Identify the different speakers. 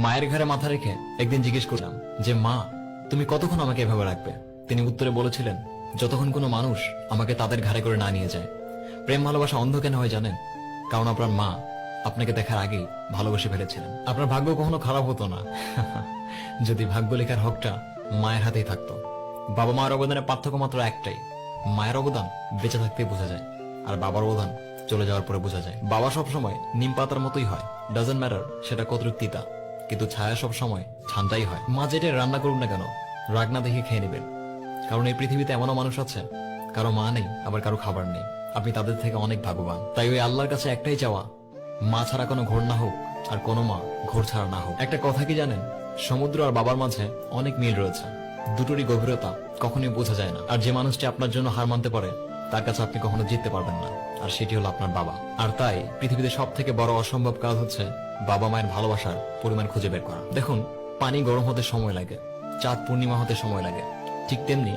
Speaker 1: মায়ের ঘাড়ে মাথা রেখে একদিন জিজ্ঞেস করলাম যে মা, তুমি কতক্ষণ আমাকে এভাবে রাখবে? তিনি উত্তরে বলেছিলেন, যতক্ষণ কোনো মানুষ আমাকে তাদের ঘাড়ে করে না নিয়ে যায়। প্রেম ভালোবাসা অন্ধ কেন হয় জানেন? কারণ আপনার মা আপনাকে দেখার আগেই ভালোবেসে ফেলেছিলেন। আপনার ভাগ্য কখনো খারাপ হতো না যদি ভাগ্য লেখার হকটা মায়ের হাতেই থাকতো। বাবা মায়ের অবদানের পার্থক্য মাত্র একটাই, মায়ের অবদান বেঁচে থাকতেই বোঝা যায়, আর বাবার অবদান চলে যাওয়ার পরে বোঝা যায়। বাবা সবসময় নিম পাতার মতোই হয়, ডাজন্ট ম্যাটার সেটা কতটুক তিতা, কিন্তু ছায়া সব সময় ঠান্ডাই হয়। মা যেটা রান্না করুন না কেন, রাগ না দেখে খেয়ে নেবেন, কারণ এই পৃথিবীতে এমনও মানুষ আছে কারো মা নেই, আবার কারো খাবার নেই। আপনি তাদের থেকে অনেক ভাগ্যবান। তাই ওই আল্লাহর কাছে একটাই চাওয়া, মা ছাড়া কোনো ঘোর না হোক, আর কোনো মা ঘোর ছাড়া না হোক। একটা কথা কি জানেন, সমুদ্র আর বাবার মাঝে অনেক মিল রয়েছে, দুটোরই গভীরতা কখনোই বোঝা যায় না। আর যে মানুষটি আপনার জন্য হার মানতে পারে, তার কাছে আপনি কখনো জিততে পারবেন না, আর সেটি হলো আপনার বাবা। আর তাই পৃথিবীতে সব থেকে বড় অসম্ভব কাজ হচ্ছে বাবা মায়ের ভালোবাসার পরিমাণ খুঁজে বের করা। দেখুন, পানি গরম হতে সময় লাগে, চাঁদ পূর্ণিমা হতে সময় লাগে, ঠিক তেমনি